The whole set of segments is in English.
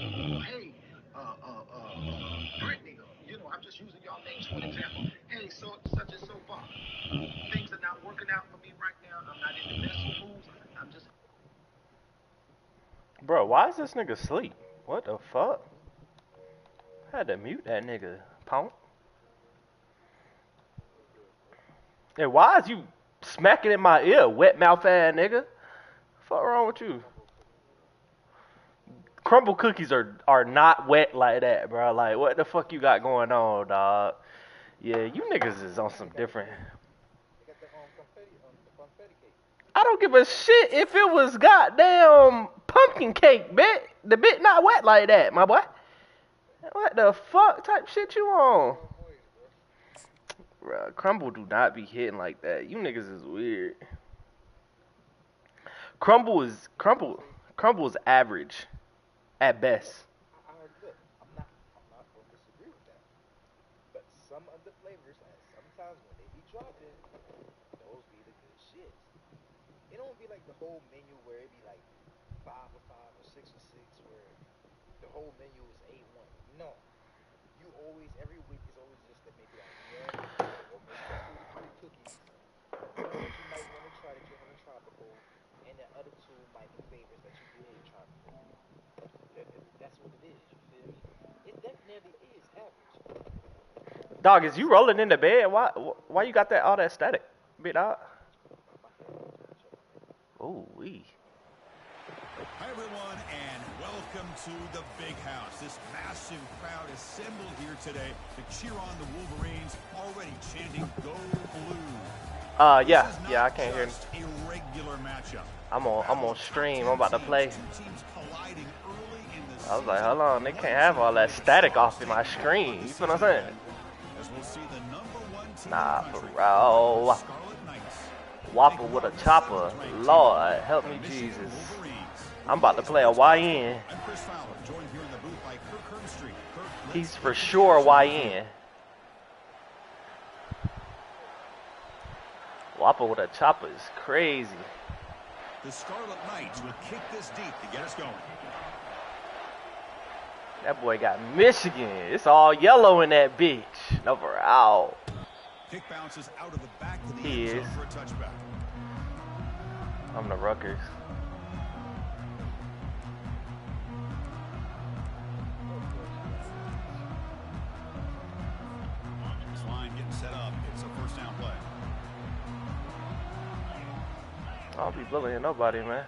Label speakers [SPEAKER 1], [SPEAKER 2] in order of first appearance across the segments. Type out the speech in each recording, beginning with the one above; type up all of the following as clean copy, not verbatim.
[SPEAKER 1] hey, Brittany, I'm just using y'all names for an example. Hey, so such and so far, things are not working out for me right now. I'm not in the best of moods. I'm just
[SPEAKER 2] Bro, why is this nigga asleep? What the fuck? I had to mute that nigga, punk. Hey, why is you smacking in my ear, wet mouth ass nigga? Fuck wrong with you? Crumble cookies are not wet like that, bro. Like, what the fuck you got going on, dog? Yeah, you niggas is on some different. I don't give a shit if it was goddamn pumpkin cake, bit. The bit not wet like that, my boy. What the fuck type shit you on? Bruh, Crumble do not be hitting like that. You niggas is weird. Crumble is average at best. Dog, is you rolling in the bed? Why you got that all that static, big dog? Oh wee.
[SPEAKER 3] Hi everyone, and welcome to the Big House. This massive crowd assembled here today to cheer on the Wolverines, already chanting "Go Blue."
[SPEAKER 2] Yeah, I can't hear.
[SPEAKER 3] A regular matchup.
[SPEAKER 2] I'm on stream. I'm about to play.
[SPEAKER 3] Two teams colliding early in the
[SPEAKER 2] I was like, hold on, they can't have all that static off in my screen. You feel what I'm saying?
[SPEAKER 3] As we'll see the #1 team
[SPEAKER 2] Nah,
[SPEAKER 3] in the
[SPEAKER 2] for
[SPEAKER 3] country,
[SPEAKER 2] real.
[SPEAKER 3] the Scarlet Knights.
[SPEAKER 2] Whopper with a chopper. Lord, help me, Jesus. I'm about to play a YN.
[SPEAKER 3] I'm Chris Fowler, joined here in the booth by Kirk Herbstreit. Kirk,
[SPEAKER 2] He's for sure YN. Whopper with a chopper is crazy.
[SPEAKER 3] The Scarlet Knights will kick this deep to get us going.
[SPEAKER 2] That boy got Michigan. It's all yellow in that bitch. Over out.
[SPEAKER 3] Kick bounces out of the back of the
[SPEAKER 2] He
[SPEAKER 3] end
[SPEAKER 2] is.
[SPEAKER 3] zone for a touchback.
[SPEAKER 2] I'm the Rutgers.
[SPEAKER 3] This line getting set up. It's a first down play.
[SPEAKER 2] I don't be bullying nobody, man.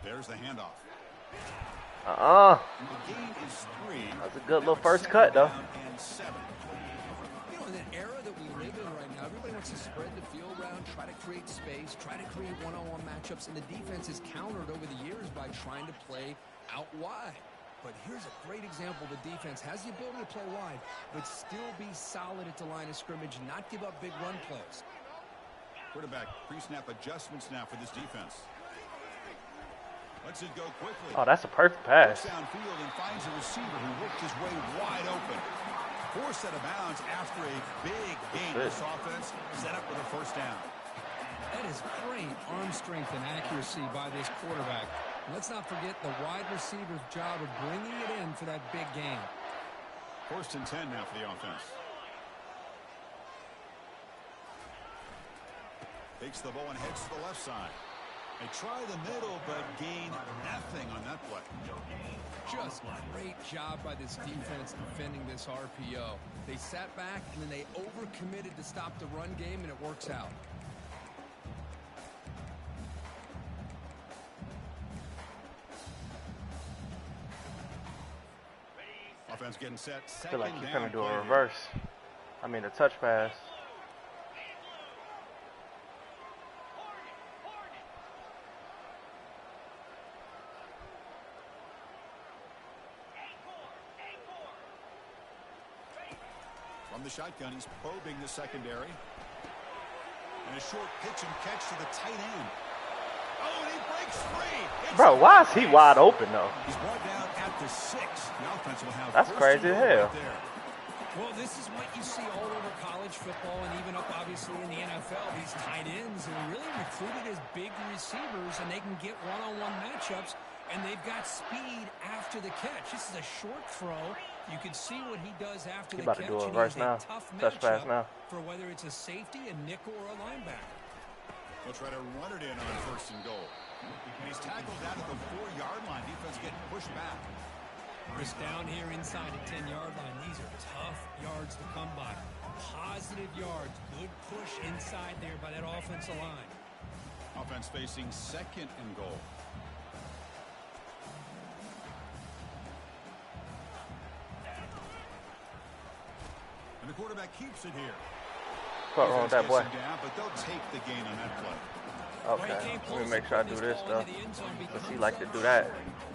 [SPEAKER 3] There's the handoff. The gain is 3.
[SPEAKER 2] That's a good little first cut, though.
[SPEAKER 3] And 7.
[SPEAKER 4] In an era that we live in right now, everybody wants to spread the field around, try to create space, try to create one-on-one matchups, and the defense is countered over the years by trying to play out wide. But here's a great example. The defense has the ability to play wide, but still be solid at the line of scrimmage, not give up big run plays.
[SPEAKER 3] Quarterback pre-snap adjustments now for this defense. Lets it go quickly.
[SPEAKER 2] Oh, that's a perfect pass.
[SPEAKER 3] Looks downfield and finds a receiver who worked his way wide open. Forced out of bounds after a big gain. This offense set up with a first down.
[SPEAKER 4] That is great arm strength and accuracy by this quarterback. Let's not forget the wide receiver's job of bringing it in for that big gain.
[SPEAKER 3] 1st and 10 now for the offense. Takes the ball and heads to the left side. They try the middle, but gain nothing on that play.
[SPEAKER 4] Just great job by this defense defending this RPO. They sat back, and then they overcommitted to stop the run game, and it works out.
[SPEAKER 3] Offense getting set.
[SPEAKER 2] I feel like
[SPEAKER 3] Second
[SPEAKER 2] he's
[SPEAKER 3] down
[SPEAKER 2] gonna do
[SPEAKER 3] play
[SPEAKER 2] a
[SPEAKER 3] here.
[SPEAKER 2] reverse. I mean, a touch pass.
[SPEAKER 3] From the shotgun, he's probing the secondary. And a short pitch and catch to the tight end. Oh, and he breaks free. It's
[SPEAKER 2] Bro, why is he wide open, though?
[SPEAKER 3] He's brought down at the 6. The offense will have
[SPEAKER 2] That's
[SPEAKER 3] first
[SPEAKER 2] crazy
[SPEAKER 3] and
[SPEAKER 2] as
[SPEAKER 3] goal
[SPEAKER 2] hell.
[SPEAKER 3] right there.
[SPEAKER 4] Well, this is what you see all over college football and even up, obviously, in the NFL. These tight ends are really recruited as big receivers, and they can get one-on-one matchups And they've got speed after the catch. This is a short throw. You can see what he does after the catch.
[SPEAKER 2] About to do it
[SPEAKER 4] And
[SPEAKER 2] right
[SPEAKER 4] he's
[SPEAKER 2] now.
[SPEAKER 4] a tough
[SPEAKER 2] Touch pass
[SPEAKER 4] matchup
[SPEAKER 2] now.
[SPEAKER 4] for whether it's a safety, a nickel, or a linebacker.
[SPEAKER 3] They'll try to run it in on 1st and goal. And he's tackled out at the 4-yard line. Defense getting pushed back.
[SPEAKER 4] Chris, down here inside the 10-yard line, these are tough yards to come by. Positive yards. Good push inside there by that offensive line.
[SPEAKER 3] Offense facing 2nd and goal. And the quarterback keeps it here.
[SPEAKER 2] What's wrong with that boy?
[SPEAKER 3] Down, but they'll take the gain on that play.
[SPEAKER 2] Okay, let me make sure I do this stuff. Because he like to do that.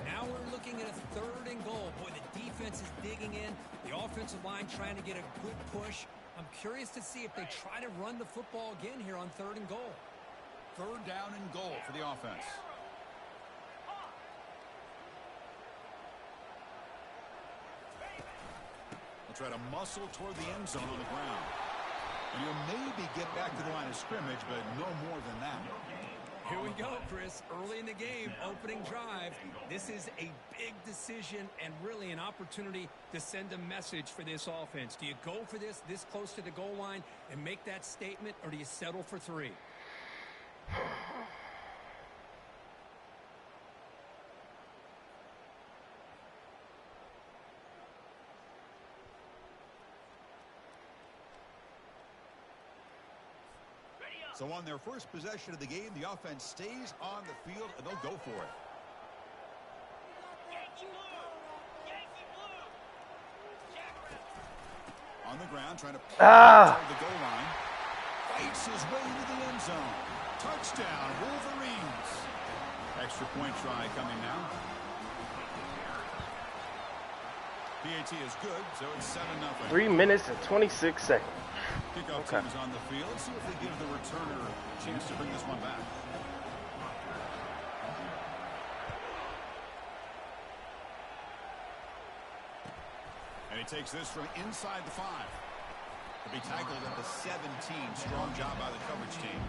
[SPEAKER 4] Now we're looking at a 3rd and goal. Boy, the defense is digging in. The offensive line trying to get a good push. I'm curious to see if they try to run the football again here on 3rd and goal.
[SPEAKER 3] 3rd down and goal for the offense. They'll try to muscle toward the end zone on the ground. And he'll maybe get back to the line of scrimmage, but no more than that.
[SPEAKER 4] Here we go, Chris. Early in the game, opening drive. This is a big decision and really an opportunity to send a message for this offense. Do you go for this close to the goal line and make that statement, or do you settle for 3?
[SPEAKER 3] So on their first possession of the game, the offense stays on the field, and they'll go for it. On the ground, trying to toward the goal line. Fights his way into the end zone. Touchdown, Wolverines. Extra point try coming now. PAT is good, so it's 7-0.
[SPEAKER 2] 3 minutes and 26 seconds.
[SPEAKER 3] Kickoff team is on the field. Let's see if they give the returner a chance to bring this one back. And he takes this from inside the 5. He'll be tackled at the 17. Strong job by the coverage team.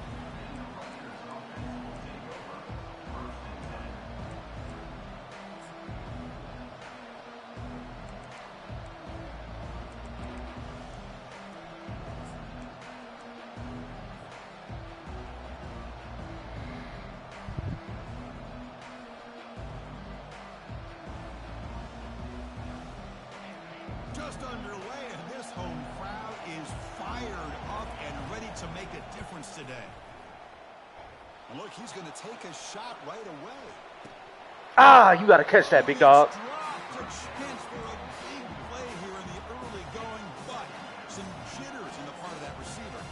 [SPEAKER 3] Just underway, and this home crowd is fired up and ready to make a difference today. And look, he's going to take a shot right away.
[SPEAKER 2] Ah, you got to catch that, big dog.
[SPEAKER 3] Dropped a chance for a big play here in the early going, but some jitters on the part of that receiver.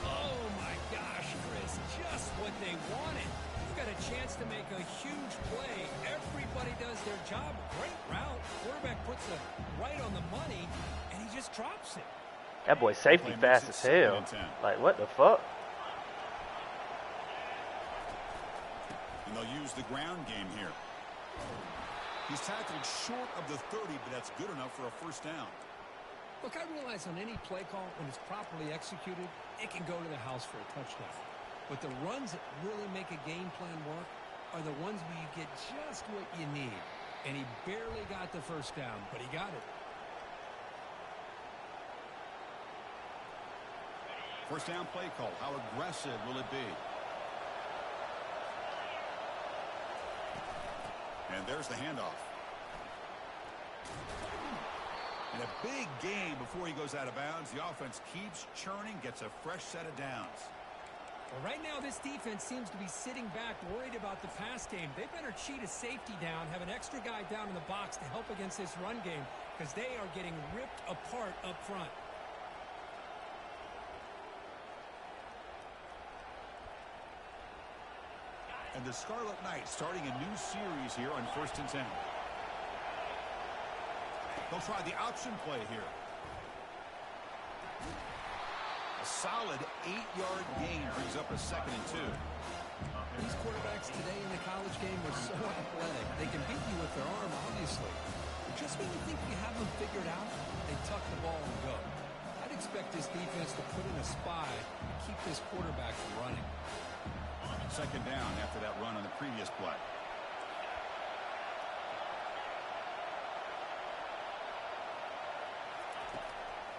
[SPEAKER 4] Oh, my gosh, Chris, just what they wanted. You've got a chance to make a huge play. Everybody does their job. Great route. Quarterback puts it right on the money, and he just drops it.
[SPEAKER 2] That boy safety fast as hell. Like, what the fuck?
[SPEAKER 3] And they'll use the ground game here. He's tackled short of the 30, but that's good enough for a 1st down.
[SPEAKER 4] Look, I realize on any play call, when it's properly executed, it can go to the house for a touchdown. But the runs that really make a game plan work are the ones where you get just what you need. And he barely got the 1st down, but he got it.
[SPEAKER 3] 1st down play call. How aggressive will it be? And there's the handoff. And a big gain before he goes out of bounds. The offense keeps churning, gets a fresh set of downs.
[SPEAKER 4] Well, right now, this defense seems to be sitting back, worried about the pass game. They better cheat a safety down, have an extra guy down in the box to help against this run game, because they are getting ripped apart up front.
[SPEAKER 3] And the Scarlet Knights starting a new series here on 1st and 10. They'll try the option play here. A solid 8-yard gain brings up a 2nd and 2.
[SPEAKER 4] These quarterbacks today in the college game are so athletic. They can beat you with their arm, obviously. Just when you think you have them figured out, they tuck the ball and go. I'd expect this defense to put in a spy and keep this quarterback from running.
[SPEAKER 3] 2nd down after that run on the previous play.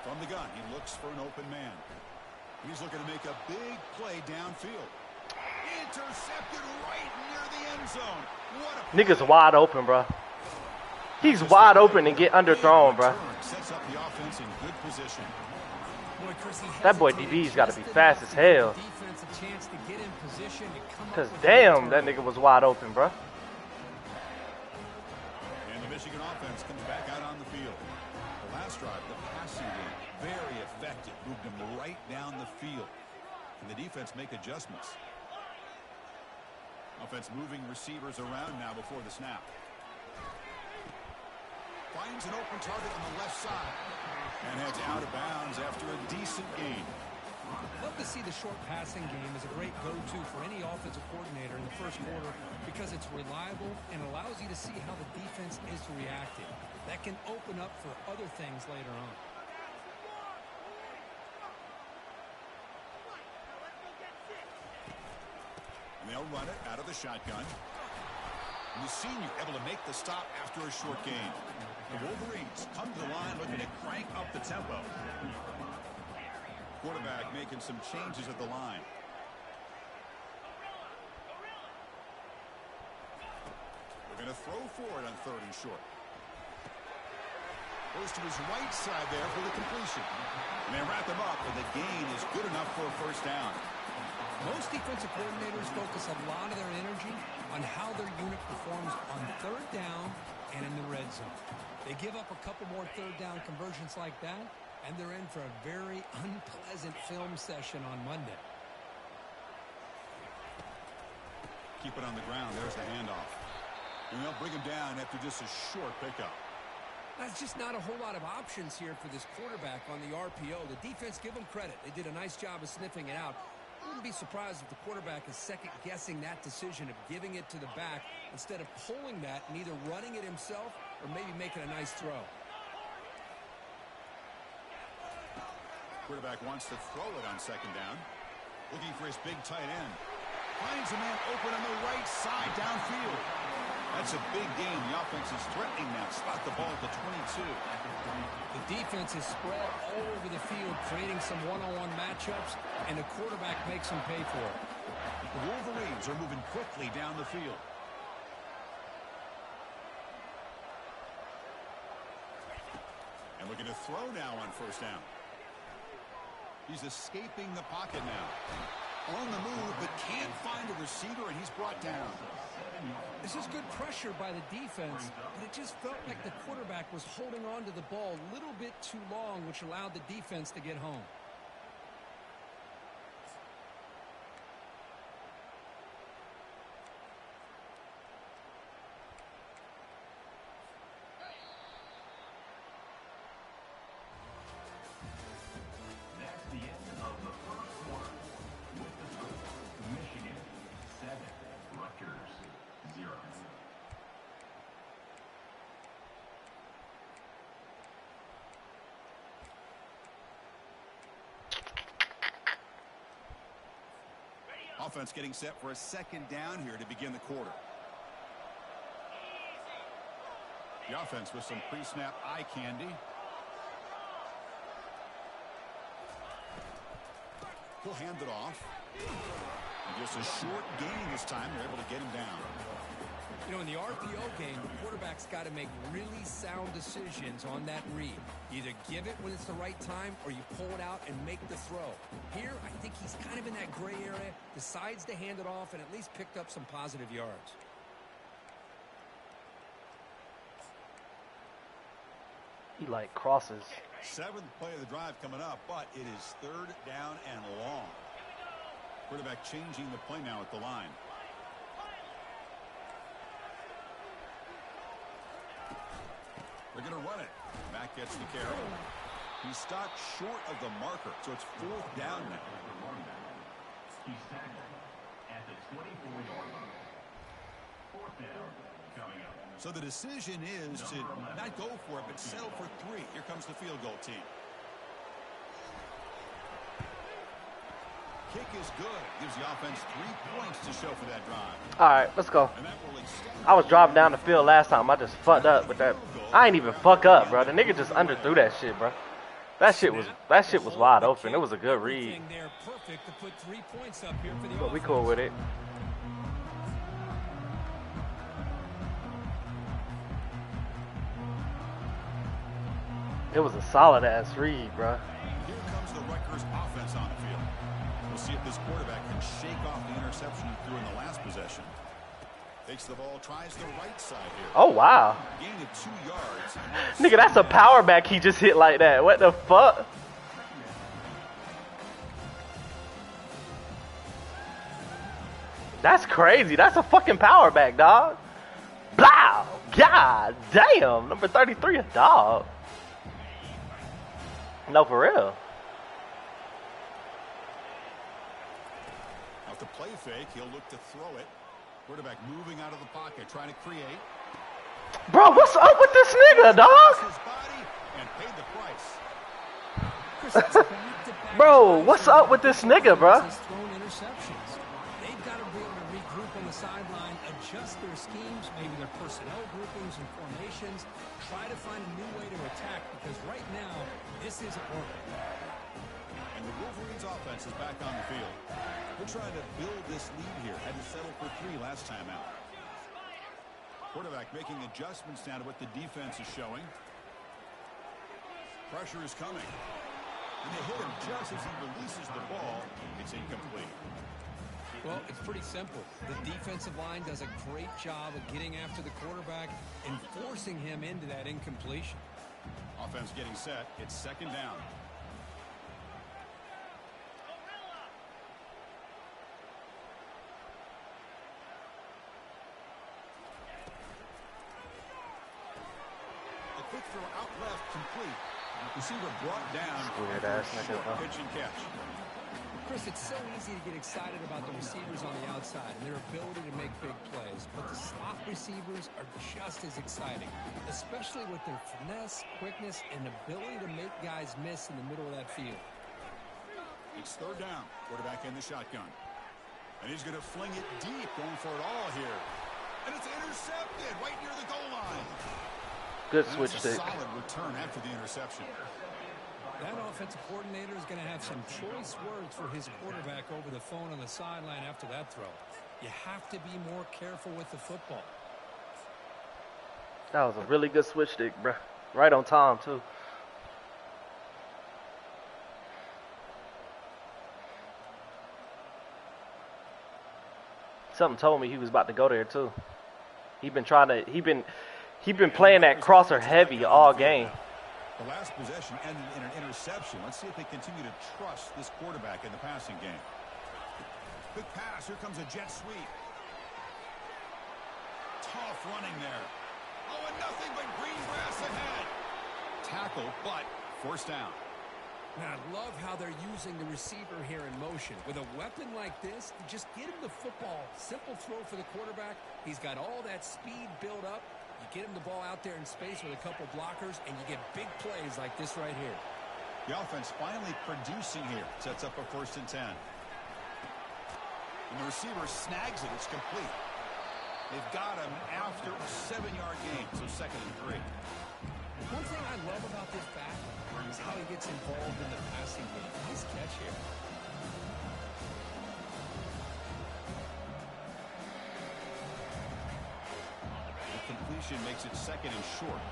[SPEAKER 3] From the gun, he looks for an open man. He's looking to make a big play downfield. Intercepted right near the end zone. What a
[SPEAKER 2] Nigga's wide open, bro. He's wide open and get underthrown, bro.
[SPEAKER 3] Sets up the offense in good position.
[SPEAKER 2] That boy DB's got to be fast as hell. Cause damn, that nigga was wide open, bro.
[SPEAKER 3] And the Michigan offense comes back out on the field. The last drive, the passing game, very effective. Moved him right down the field. And the defense make adjustments. Offense moving receivers around now before the snap. Finds an open target on the left side. And heads out of bounds after a decent gain.
[SPEAKER 4] Love to see the short passing game as a great go-to for any offensive coordinator in the first quarter because it's reliable and allows you to see how the defense is reacting. That can open up for other things later on.
[SPEAKER 3] And they'll run it out of the shotgun. And the senior able to make the stop after a short gain. The Wolverines come to the line looking to crank up the tempo. Quarterback making some changes at the line. We're going to throw for it on 3rd and short. Goes to his right side there for the completion. And they wrap him up, and the gain is good enough for a first down.
[SPEAKER 4] Most defensive coordinators focus a lot of their energy on how their unit performs on 3rd down and in the red zone. They give up a couple more 3rd down conversions like that, and they're in for a very unpleasant film session on Monday.
[SPEAKER 3] Keep it on the ground. There's the handoff. And they'll bring him down after just a short pickup.
[SPEAKER 4] That's just not a whole lot of options here for this quarterback on the RPO. The defense, give them credit. They did a nice job of sniffing it out. I wouldn't be surprised if the quarterback is second-guessing that decision of giving it to the back instead of pulling that and either running it himself or maybe making a nice throw.
[SPEAKER 3] Quarterback wants to throw it on 2nd down. Looking for his big tight end. Finds a man open on the right side downfield. That's a big game. The offense is threatening now. Spot the ball at the 22.
[SPEAKER 4] The defense is spread all over the field, creating some one-on-one matchups, and the quarterback makes them pay for it.
[SPEAKER 3] The Wolverines are moving quickly down the field. And looking to throw now on 1st down. He's escaping the pocket now. On the move, but can't find a receiver, and he's brought down.
[SPEAKER 4] This is good pressure by the defense, but it just felt like the quarterback was holding on to the ball a little bit too long, which allowed the defense to get home.
[SPEAKER 5] That's the end of the first quarter. With the score, Michigan 7, Rutgers 0.
[SPEAKER 3] Offense getting set for a 2nd down here to begin the quarter. The offense with some pre-snap eye candy. He'll hand it off. And just a short gain this time. They're able to get him down.
[SPEAKER 4] You know, in the RPO game, the quarterback's got to make really sound decisions on that read. Either give it when it's the right time or you pull it out and make the throw. Here, I think he's kind of in that gray area, decides to hand it off and at least picked up some positive yards.
[SPEAKER 2] He like crosses.
[SPEAKER 3] 7th play of the drive coming up, but it is 3rd down and long. Quarterback changing the play now at the line. They're going to run it. Back gets the carry. He's stopped short of the marker, so it's 4th down now.
[SPEAKER 5] He's tackled at the 24-yard line. 4th down coming up.
[SPEAKER 3] So the decision is to not go for it, but settle for 3. Here comes the field goal team. Kick is good. Gives the offense 3 points to show for that drive.
[SPEAKER 2] All right, let's go.
[SPEAKER 3] And that will extend.
[SPEAKER 2] I was driving down the field last time. I just fucked up with that. I ain't even fuck up, bro. The nigga just underthrew that shit, bro. That shit was wide open. It was a good read.
[SPEAKER 4] There perfect to put 3 points up here for the
[SPEAKER 2] But we cool with it. It was a solid ass read, bro.
[SPEAKER 3] Here comes the Rutgers offense on the field. We'll see if this quarterback can shake off the interception he threw in the last possession. Takes the ball, tries the right side here.
[SPEAKER 2] Oh, wow.
[SPEAKER 3] Gain of 2 yards.
[SPEAKER 2] Nigga, that's a power back he just hit like that. What the fuck? That's crazy. That's a fucking power back, dog. Blow. God damn. Number 33, a dog. No, for real.
[SPEAKER 3] Off the play fake, he'll look to throw it. Quarterback moving out of the pocket, trying to create.
[SPEAKER 2] Bro, what's up with this nigga, dog?
[SPEAKER 3] His body and paid the price.
[SPEAKER 2] Bro, what's up with this nigga, bro?
[SPEAKER 4] Thrown interceptions. They've got to be able to regroup on the sideline, adjust their schemes, maybe their personnel groupings and formations, try to find a new way to attack, because right now, this isn't working.
[SPEAKER 3] And the Wolverines offense is back on the field. They're trying to build this lead here. Had to settle for 3 last time out. Quarterback making adjustments now to what the defense is showing. Pressure is coming. And they hit him just as he releases the ball. It's incomplete.
[SPEAKER 4] Well, it's pretty simple. The defensive line does a great job of getting after the quarterback and forcing him into that incompletion.
[SPEAKER 3] Offense getting set. It's 2nd down. Quick throw out left, complete. Receiver brought down.
[SPEAKER 2] Weird ass nigga, bro.
[SPEAKER 3] Pitch and catch.
[SPEAKER 4] Chris, it's so easy to get excited about the receivers on the outside and their ability to make big plays, but the slot receivers are just as exciting, especially with their finesse, quickness, and ability to make guys miss in the middle of that field.
[SPEAKER 3] It's 3rd down. Quarterback in the shotgun. And he's going to fling it deep, going for it all here. And it's intercepted right near the goal line.
[SPEAKER 2] Good switch stick.
[SPEAKER 3] Solid return after the interception.
[SPEAKER 4] That offensive coordinator is going to have some choice words for his quarterback over the phone on the sideline after that throw. You have to be more careful with the football.
[SPEAKER 2] That was a really good switch stick, bro. Right on time, too. Something told me he was about to go there, too. He been playing that crosser heavy all game.
[SPEAKER 3] The last possession ended in an interception. Let's see if they continue to trust this quarterback in the passing game. Big pass. Here comes a jet sweep. Tough running there. Oh, and nothing but green grass ahead. Tackle, but forced down.
[SPEAKER 4] Now, I love how they're using the receiver here in motion. With a weapon like this, you just get him the football. Simple throw for the quarterback. He's got all that speed built up. You get him the ball out there in space with a couple blockers, and you get big plays like this right here.
[SPEAKER 3] The offense finally producing here. Sets up a 1st and 10. And the receiver snags it. It's complete. They've got him after a 7-yard gain, so 2nd and 3.
[SPEAKER 4] One thing I love about this back is how he gets involved in the passing game. Nice catch here.
[SPEAKER 3] Completion makes it 2nd and short.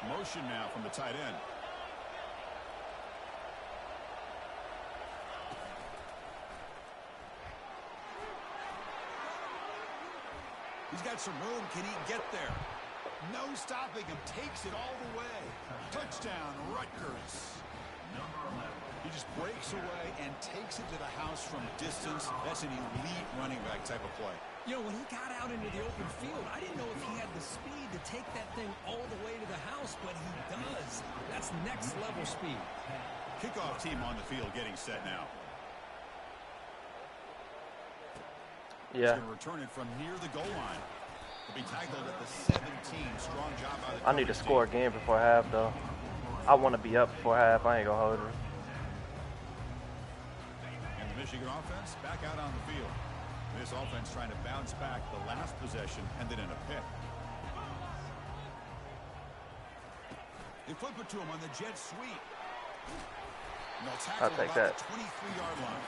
[SPEAKER 3] Motion now from the tight end. He's got some room. Can he get there? No stopping him. Takes it all the way. Touchdown, Rutgers. He just breaks away and takes it to the house from distance. That's an elite running back type of play.
[SPEAKER 4] You know, when he got out into the open field, I didn't know if he had the speed to take that thing all the way to the house, but he does. That's next level speed.
[SPEAKER 3] Kickoff team on the field getting set now.
[SPEAKER 2] Yeah.
[SPEAKER 3] He's going to return it from near the goal line. He'll be tackled at the 17. Strong job by the
[SPEAKER 2] I need to score again before half, though. I want to be up before half. I ain't going to hold it.
[SPEAKER 3] And the Michigan offense back out on the field. This offense trying to bounce back. The last possession ended in a pick. They flip it to him on the jet sweep. And they'll
[SPEAKER 2] I'll
[SPEAKER 3] tackle
[SPEAKER 2] take
[SPEAKER 3] about
[SPEAKER 2] that.
[SPEAKER 3] the 23-yard line.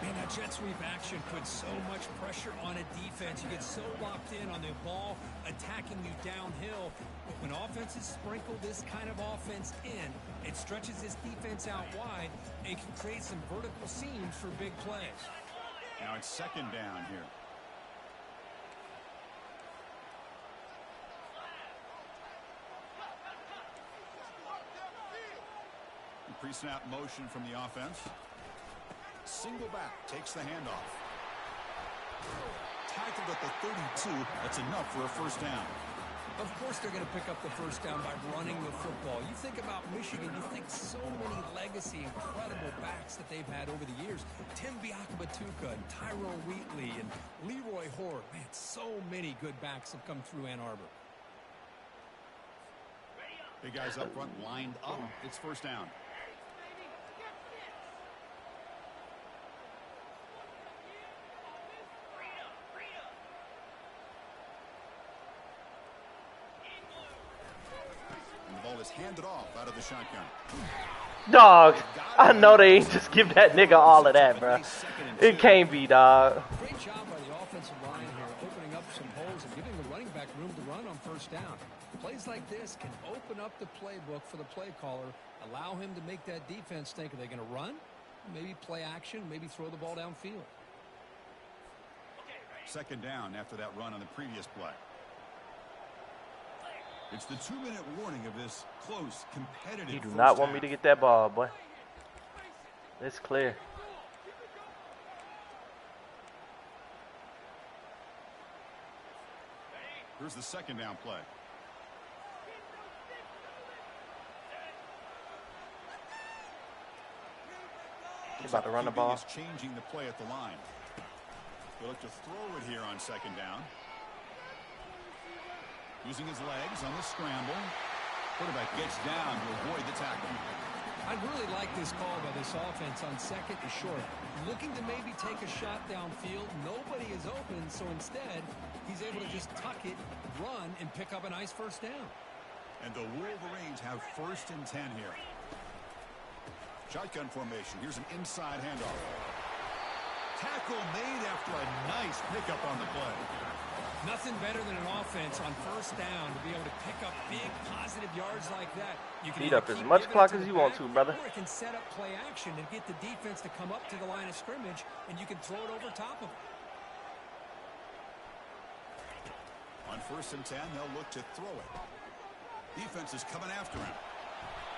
[SPEAKER 4] Man, that jet sweep action puts so much pressure on a defense. You get so locked in on the ball attacking you downhill. But when offenses sprinkle this kind of offense in, it stretches this defense out wide and can create some vertical seams for big plays.
[SPEAKER 3] Now it's second down here. Pre-snap motion from the offense. Single back, takes the handoff. Tackled at the 32. That's enough for a first down.
[SPEAKER 4] Of course they're going to pick up the first down by running the football. You think about Michigan, you think so many legacy, incredible backs that they've had over the years. Tim Biakabatuka and Tyrone Wheatley and Leroy Horde. Man, so many good backs have come through Ann Arbor.
[SPEAKER 3] Big guys up front lined up. It's first down. Is handed off out of the shotgun.
[SPEAKER 2] Dog, I know they ain't just give that nigga all of that, bro. It can't be, dog.
[SPEAKER 4] Great job by the offensive line here, opening up some holes and giving the running back room to run on first down. Plays like this can open up the playbook for the play caller, allow him to make that defense think, are they going to run? Maybe play action, maybe throw the ball downfield.
[SPEAKER 3] Second down after that run on the previous play. It's the 2-minute warning of this close, competitive.
[SPEAKER 2] You do not want me to get that ball, boy. It's clear.
[SPEAKER 3] Here's the second down play.
[SPEAKER 2] He's about to run the ball.
[SPEAKER 3] Is changing the play at the line. They look to throw it here on second down. Using his legs on the scramble. Quarterback gets down to avoid the tackle.
[SPEAKER 4] I really like this call by this offense on second and short. Looking to maybe take a shot downfield. Nobody is open, so instead, he's able to just tuck it, run, and pick up a nice first down.
[SPEAKER 3] And the Wolverines have first and 10 here. Shotgun formation. Here's an inside handoff. Tackle made after a nice pickup on the play.
[SPEAKER 4] Nothing better than an offense on first down to be able to pick up big positive yards like that. You can
[SPEAKER 2] beat up as much clock as you want to, brother.
[SPEAKER 4] Or it can set up play action and get the defense to come up to the line of scrimmage, and you can throw it over top of it.
[SPEAKER 3] On first and 10, they'll look to throw it. Defense is coming after him.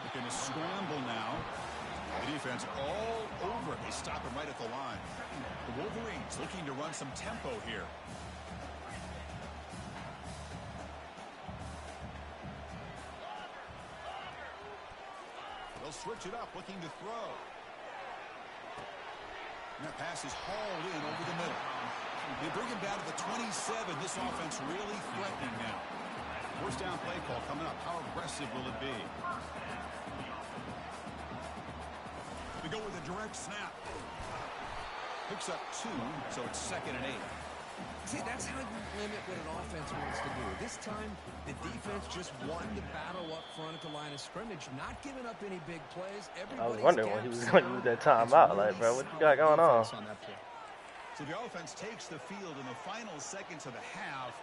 [SPEAKER 3] Looking to scramble now. The defense all over it. They stop him right at the line. The Wolverines looking to run some tempo here. They'll switch it up, looking to throw. And that pass is hauled in over the middle. They bring him down to the 27. This offense really threatening now. First down play call coming up. How aggressive will it be? They go with a direct snap. Picks up 2, so it's second and 8.
[SPEAKER 4] See, that's how you limit what an offense wants to do. This time, the defense just wanted to battle up front at the line of scrimmage, not giving up any big plays.
[SPEAKER 2] I was wondering when he was going to use that timeout. Like, bro, what you got going on?
[SPEAKER 3] So the offense takes the field in the final seconds of the half.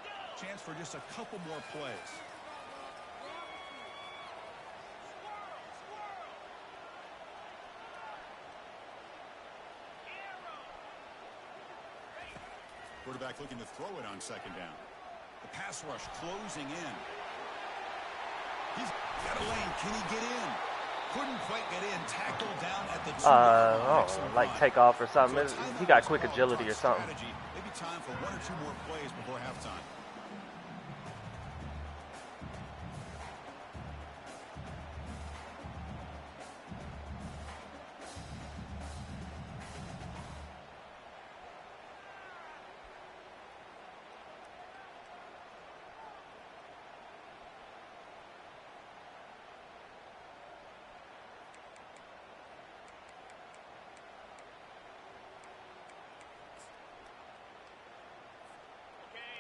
[SPEAKER 3] Chance for just a couple more plays. Quarterback looking to throw it on second down. The pass rush closing in. He's got a lane. Can he get in? Couldn't quite get in. Tackled down at the 2-yard line.
[SPEAKER 2] Like take off or something. He got quick agility or something.
[SPEAKER 3] Maybe time for 1 or 2 more plays before halftime.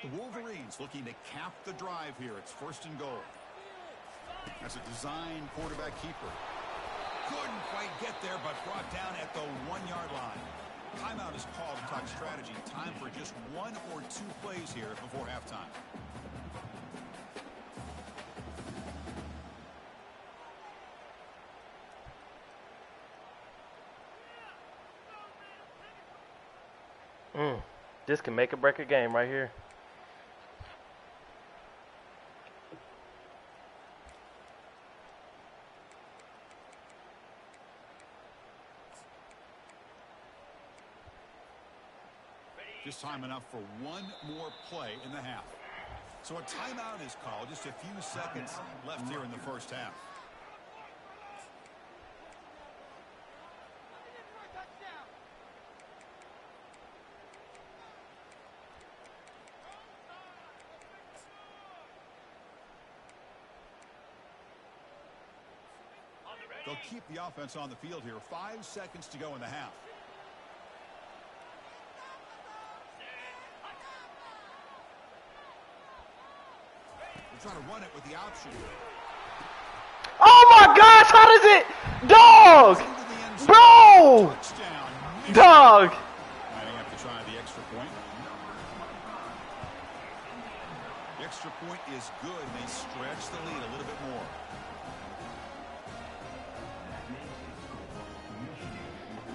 [SPEAKER 3] The Wolverines looking to cap the drive here. It's first and goal. That's a design quarterback keeper. Couldn't quite get there, but brought down at the 1-yard line. Timeout is called to talk strategy. Time for just 1 or 2 plays here before halftime.
[SPEAKER 2] This can make or break a game right here.
[SPEAKER 3] Just time enough for 1 more play in the half. So a timeout is called. Just a few seconds left here in the first half. They'll keep the offense on the field here. 5 seconds to go in the half. They're trying to run it with the option.
[SPEAKER 2] Oh my gosh, how does it? Dog! Bro! Dog!
[SPEAKER 3] Might have to try the extra point. The extra point is good. They stretch the lead a little bit more.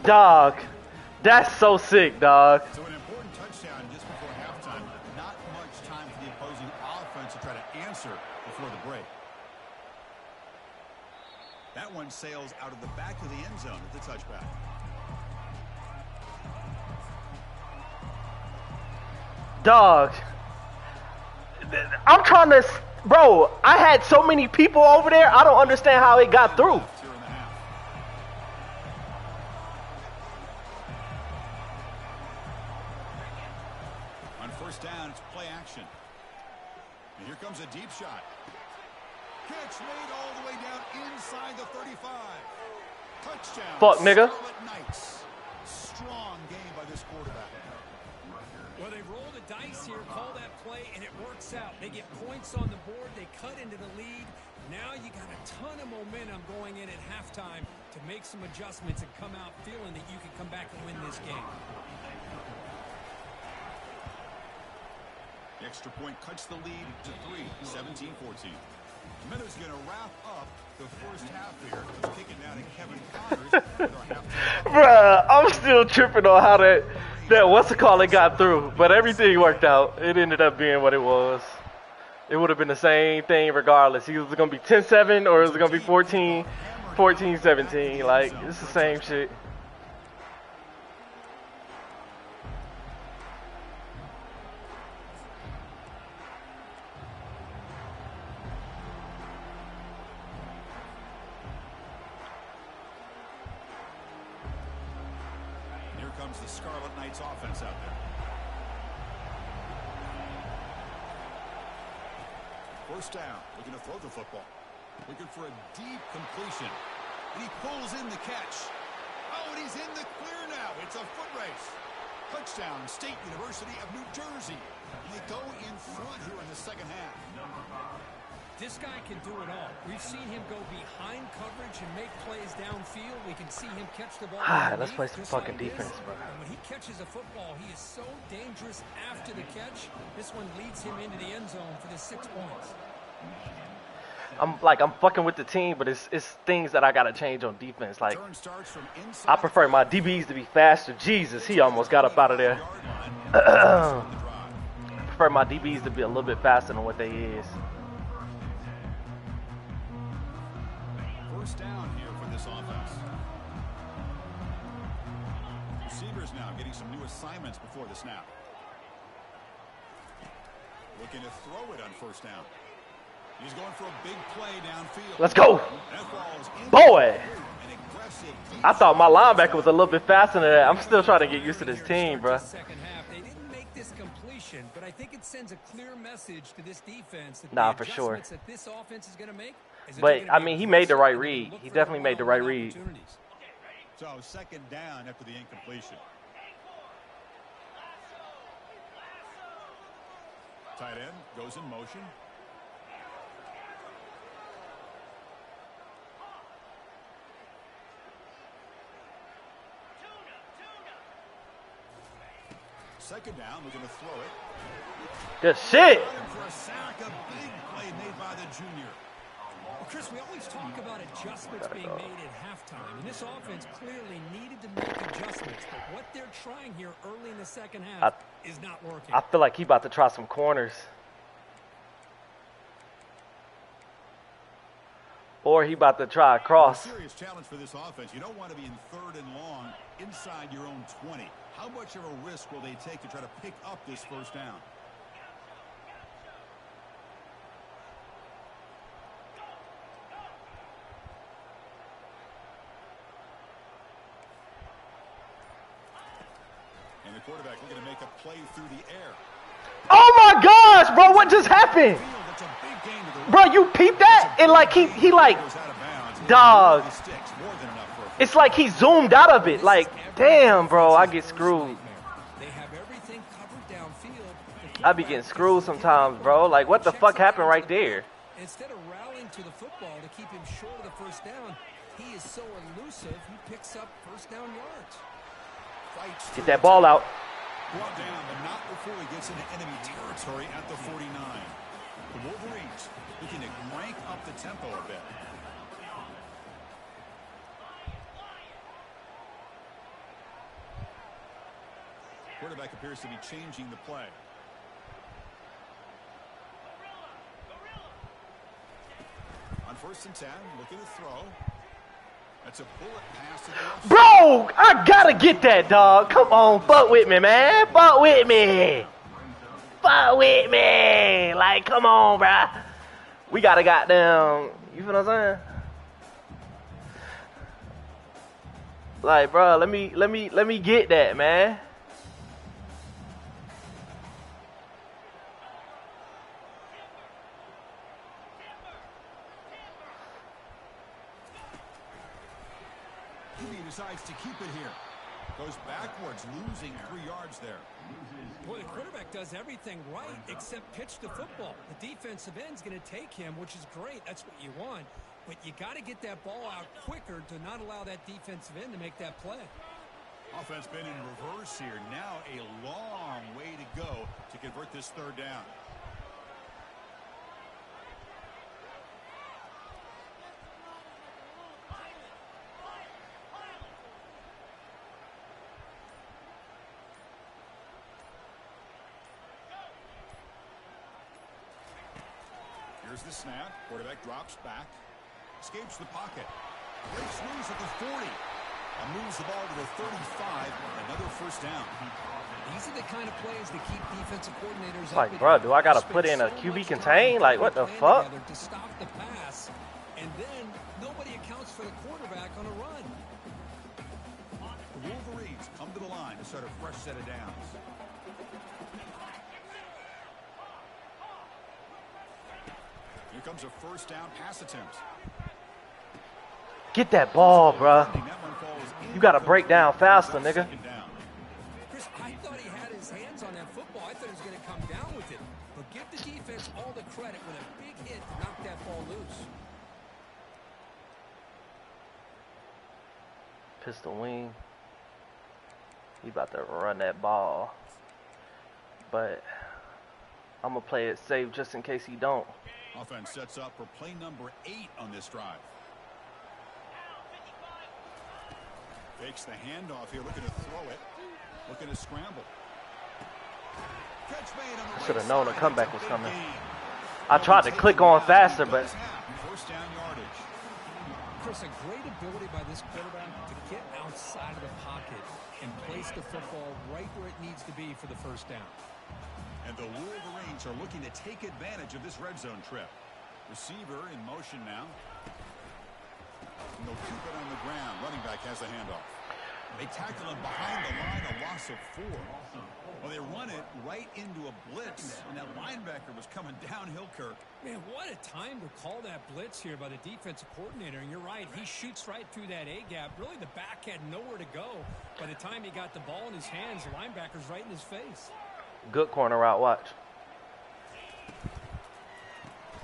[SPEAKER 2] Dog. That's so sick, dog.
[SPEAKER 3] So an important touchdown just before halftime. Not much time for the opposing offense to try to answer before the break. That one sails out of the back of the end zone at the touchback.
[SPEAKER 2] Dog. I'm trying to... Bro, I had so many people over there, I don't understand how it got through.
[SPEAKER 3] On first down, it's play action. And here comes a deep shot. Catch made all the way down inside the 35. Touchdown.
[SPEAKER 2] Fuck, nigga.
[SPEAKER 3] Knights. Strong game by this quarterback.
[SPEAKER 4] Well, they roll the dice here, call that play, and it works out. They get points on the board. They cut into the lead. Now you got a ton of momentum going in at halftime to make some adjustments and come out feeling that you can come back and win this game.
[SPEAKER 3] The extra point cuts the lead to 3, 17-14. Minutes going to wrap up the first half here. Just kicking down to Kevin Connors with our halftime.
[SPEAKER 2] Bruh, I'm still tripping on how that what's the call it got through, but everything worked out. It ended up being what it was. It would have been the same thing regardless. Either it was going to be 10-7 or it was going to be 14-17. Like, it's the same shit.
[SPEAKER 3] Here comes the Scarlet Knights offense out there. First down, looking to throw the football. Looking for a deep completion. And he pulls in the catch. Oh, and he's in the clear now. It's a foot race. Touchdown, State University of New Jersey. And they go in front here in the second half.
[SPEAKER 4] This guy can do it all. We've seen him go behind coverage and make plays downfield. We can see him catch the ball.
[SPEAKER 2] Let's play some fucking defense, bro.
[SPEAKER 4] And when he catches a football, he is so dangerous after the catch. This one leads him into the end zone for the 6 points.
[SPEAKER 2] I'm fucking with the team, but it's things that I gotta change on defense. Like, I prefer my DBs to be faster. Jesus, he almost got up out of there. I prefer my DBs to be a little bit faster than what they is.
[SPEAKER 3] First down here for this offense. Receivers now getting some new assignments before the snap. Looking to throw it on first down. He's going for a big play downfield.
[SPEAKER 2] Let's go. Boy. I thought my linebacker was a little bit faster than that. I'm still trying to get used to this team, bro.
[SPEAKER 4] Second half, they didn't make this completion, but I think it sends a clear message to this defense that
[SPEAKER 2] Nah,
[SPEAKER 4] the
[SPEAKER 2] for sure.
[SPEAKER 4] adjustments that this offense is going to make.
[SPEAKER 2] But I mean, he made the right read. He definitely made the right read.
[SPEAKER 3] So second down after the incompletion. Tight end goes in motion. Second down, looking to throw it.
[SPEAKER 2] Good shit.
[SPEAKER 3] For a sack, a big play made by the junior.
[SPEAKER 4] Well, Chris, we always talk about adjustments being made at halftime, and this offense clearly needed to make adjustments, but what they're trying here early in the second half is not working.
[SPEAKER 2] I feel like he about to try some corners. Or he about to try a cross.
[SPEAKER 3] A serious challenge for this offense. You don't want to be in third and long inside your own 20. How much of a risk will they take to try to pick up this first down? And the quarterback looking to make a play through the air.
[SPEAKER 2] Oh my gosh, bro, what just happened? Bro, you peeped that? And like he like, dog. It's like he zoomed out of it. Like, damn, bro, I get screwed. I be getting screwed sometimes, bro. Like, what the fuck happened right there?
[SPEAKER 4] Instead of rallying to the football to keep him short of the first down, he is so elusive, he picks up first down yards.
[SPEAKER 2] Get that ball out.
[SPEAKER 3] Brought down, but not before he gets into enemy territory at the 49. The Wolverines looking to crank up the tempo a bit. Quarterback appears to be changing the play. On 1st and 10, looking to throw. That's a bullet pass to the left.
[SPEAKER 2] Bro, I gotta get that, dog. Come on, fuck with me, man. Fuck with me. Fuck with me. Like, come on, bruh. We gotta goddamn, you feel what I'm saying? Like, bro, let me get that, man.
[SPEAKER 3] Decides to keep it here. Goes backwards, losing 3 yards there.
[SPEAKER 4] Boy, the quarterback does everything right except pitch the football. The defensive end's going to take him, which is great. That's what you want. But you got to get that ball out quicker to not allow that defensive end to make that play.
[SPEAKER 3] Offense been in reverse here. Now a long way to go to convert this third down. Here's the snap. Quarterback drops back. Escapes the pocket. Breaks loose at the 40. And moves the ball to the 35. Another first down.
[SPEAKER 4] These are the kind of plays that keep defensive coordinators
[SPEAKER 2] like, bro, do I got to put in a QB contain? Like, what the fuck?
[SPEAKER 4] To stop the pass. And then nobody accounts for the quarterback on a run.
[SPEAKER 3] The Wolverines come to the line to start a fresh set of downs. Here comes a first down pass attempt.
[SPEAKER 2] Get that ball, bro. You got to break down faster, nigga.
[SPEAKER 4] Chris, I thought he had his hands on that football. I thought he was going to come down with it. But give the defense all the credit with a big hit to knock that ball loose.
[SPEAKER 2] Pistol wing. He about to run that ball. But I'm going to play it safe just in case he don't.
[SPEAKER 3] Offense sets up for play number 8 on this drive. Fakes the handoff here, looking to throw it. Looking to scramble. Catch made on the
[SPEAKER 2] Should have
[SPEAKER 3] right
[SPEAKER 2] known a
[SPEAKER 3] side.
[SPEAKER 2] comeback
[SPEAKER 3] It's
[SPEAKER 2] was
[SPEAKER 3] a
[SPEAKER 2] coming.
[SPEAKER 3] big gain.
[SPEAKER 2] I tried to click on faster, but
[SPEAKER 3] First down yardage.
[SPEAKER 4] Chris, a great ability by this quarterback to get outside of the pocket and place the football right where it needs to be for the first down.
[SPEAKER 3] And the Wolverines are looking to take advantage of this red zone trip. Receiver in motion now. And they'll keep it on the ground. Running back has the handoff. They tackle him behind the line, a loss of 4. Well, they run it right into a blitz, and that linebacker was coming downhill, Kirk.
[SPEAKER 4] Man, what a time to call that blitz here by the defensive coordinator. And you're right, he shoots right through that A-gap. Really, the back had nowhere to go. By the time he got the ball in his hands, the linebacker's right in his face.
[SPEAKER 2] good corner route, watch.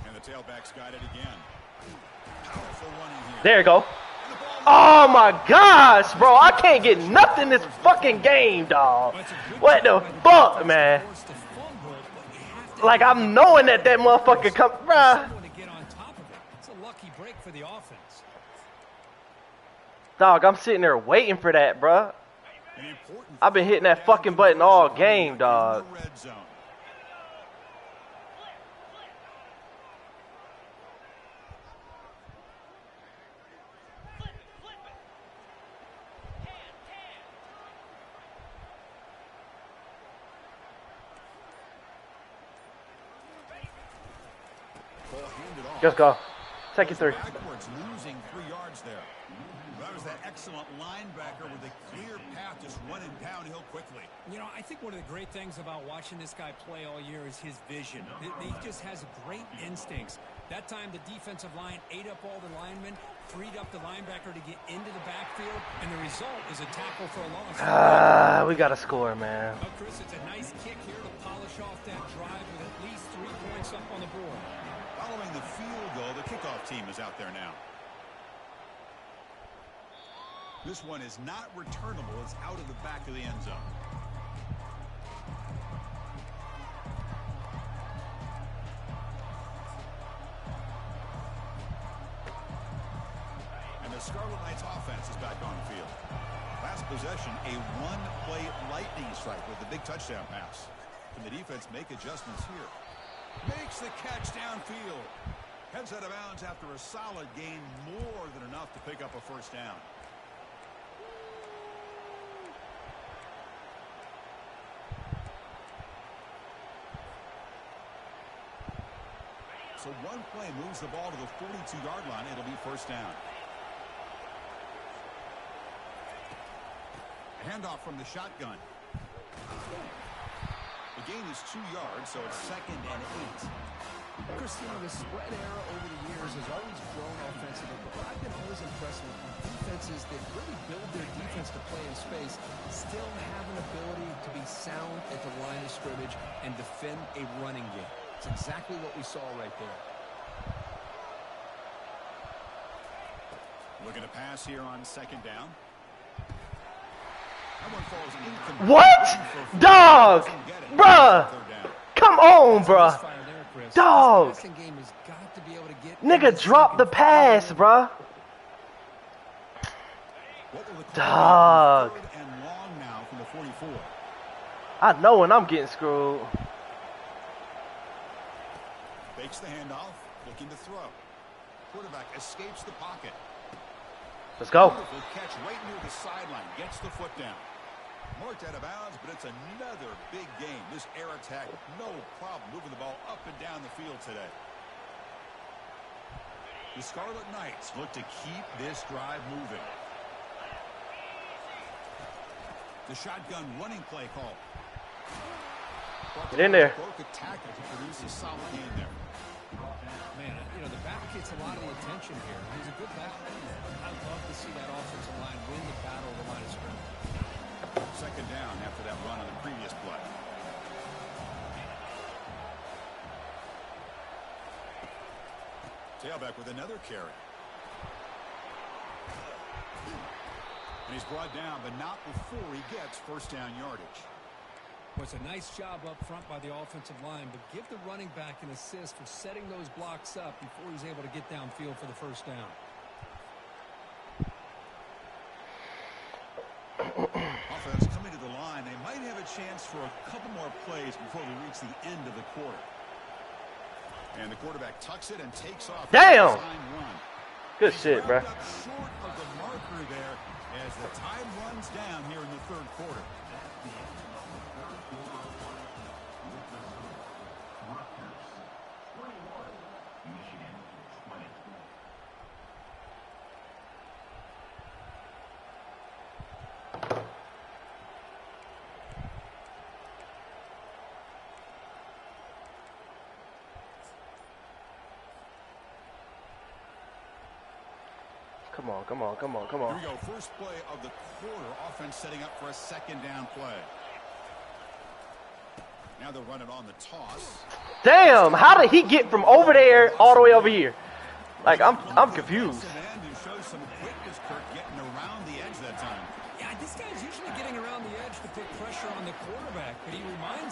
[SPEAKER 3] And the tailback's got it again. Powerful running here.
[SPEAKER 2] There you go. Oh my gosh, bro. I can't get nothing this fucking game, dog. What the fuck, man? Like, I'm knowing that motherfucker come, bruh.
[SPEAKER 4] It's a lucky break for the offense.
[SPEAKER 2] Dog, I'm sitting there waiting for that, bruh. I've been hitting that fucking button all game, dog. Just go. Take it 3.
[SPEAKER 3] Losing 3 yards there. That was that excellent linebacker with a clear path just running downhill quickly.
[SPEAKER 4] You know, I think one of the great things about watching this guy play all year is his vision. He just has great instincts. That time, the defensive line ate up all the linemen, freed up the linebacker to get into the backfield, and the result is a tackle for a loss.
[SPEAKER 2] We got to score, man.
[SPEAKER 4] Oh, Chris, it's a nice kick here to polish off that drive with at least 3 points up on the board.
[SPEAKER 3] Following the field goal, the kickoff team is out there now. This one is not returnable. It's out of the back of the end zone. And the Scarlet Knights offense is back on the field. Last possession, a one-play lightning strike with a big touchdown pass. Can the defense make adjustments here? Makes the catch downfield. Heads out of bounds after a solid gain, more than enough to pick up a first down. So one play moves the ball to the 42-yard line. It'll be first down. A handoff from the shotgun. The gain is 2 yards, so it's 2nd and 8.
[SPEAKER 4] Christina, the spread era over the years has always grown offensively, but what I've been always impressed with defenses that really build their defense to play in space still have an ability to be sound at the line of scrimmage and defend a running game. It's exactly what we saw right there.
[SPEAKER 3] Looking to pass here on 2nd down. That one falls incomplete.
[SPEAKER 2] What? Dog! Bruh! Come on, bruh. Dog! Nigga, drop the pass, bruh. Dog.
[SPEAKER 3] And long now from the 44.
[SPEAKER 2] I know when I'm getting screwed.
[SPEAKER 3] Fakes the handoff, looking to throw. Quarterback escapes the pocket.
[SPEAKER 2] Let's go.
[SPEAKER 3] Beautiful catch right near the sideline. Gets the foot down. Marked out of bounds, but it's another big game. This air attack, no problem moving the ball up and down the field today. The Scarlet Knights look to keep this drive moving. The shotgun running play call.
[SPEAKER 2] Get in there.
[SPEAKER 3] Broke a tackle to produce a solid gain there.
[SPEAKER 4] Man, you know, the back gets a lot of the attention here. He's a good back. I'd love to see that offensive line win the battle of the line of scrimmage.
[SPEAKER 3] 2nd down after that run on the previous play. Tailback with another carry. And he's brought down, but not before he gets first down yardage.
[SPEAKER 4] Well, it's a nice job up front by the offensive line, but give the running back an assist for setting those blocks up before he's able to get downfield for the first down.
[SPEAKER 3] Offense coming to the line. They might have a chance for a couple more plays before we reach the end of the quarter. And the quarterback tucks it and takes off.
[SPEAKER 2] Damn! Good shit, bro.
[SPEAKER 3] Short of the marker there as the time runs down here in the 3rd quarter.
[SPEAKER 5] Rutgers 21, Michigan 20.
[SPEAKER 2] Come on, come on, come on, come on.
[SPEAKER 3] Here we go. First play of the quarter. Offense setting up for a 2nd down play. Now they'll run it on the toss.
[SPEAKER 2] Damn, how did he get from over there all the way over here? Like, I'm confused.
[SPEAKER 3] Who shows some quickness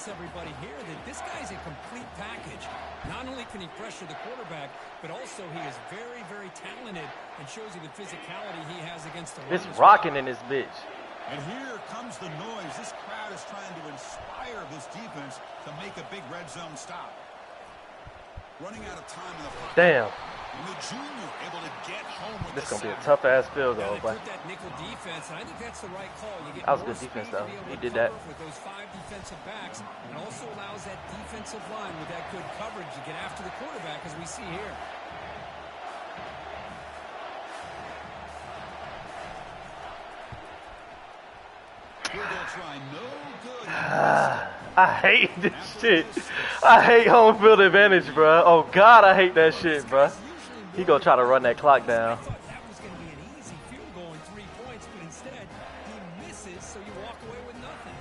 [SPEAKER 4] tells everybody here that this guy's a complete package. Not only can he pressure the quarterback, but also he is very, very talented and shows you the physicality he has against the run.
[SPEAKER 2] It's rocking in this bitch.
[SPEAKER 3] And here comes the noise. This crowd is trying to inspire this defense to make a big red zone stop. Running out of time in the pocket.
[SPEAKER 2] Damn.
[SPEAKER 3] And the junior able to get home with
[SPEAKER 2] This
[SPEAKER 3] the
[SPEAKER 2] gonna be a
[SPEAKER 3] sack.
[SPEAKER 2] tough ass field goal,
[SPEAKER 4] They
[SPEAKER 2] but
[SPEAKER 4] put that nickel defense, and I think that's the right call. You get
[SPEAKER 2] that was
[SPEAKER 4] more
[SPEAKER 2] good defense,
[SPEAKER 4] speed to
[SPEAKER 2] though.
[SPEAKER 4] be able
[SPEAKER 2] He
[SPEAKER 4] to
[SPEAKER 2] did that.
[SPEAKER 4] cover with those 5 defensive backs, and also allows that defensive line with that good coverage to get after the quarterback, as we see here.
[SPEAKER 3] Field goal try, no good.
[SPEAKER 2] I hate this shit. I hate home field advantage, bro. Oh God, I hate that shit, bro. He gonna try to run that clock
[SPEAKER 4] I
[SPEAKER 2] down.
[SPEAKER 4] thought that was going to be an easy field goal in 3 points, but instead he misses, so you walk away with nothing.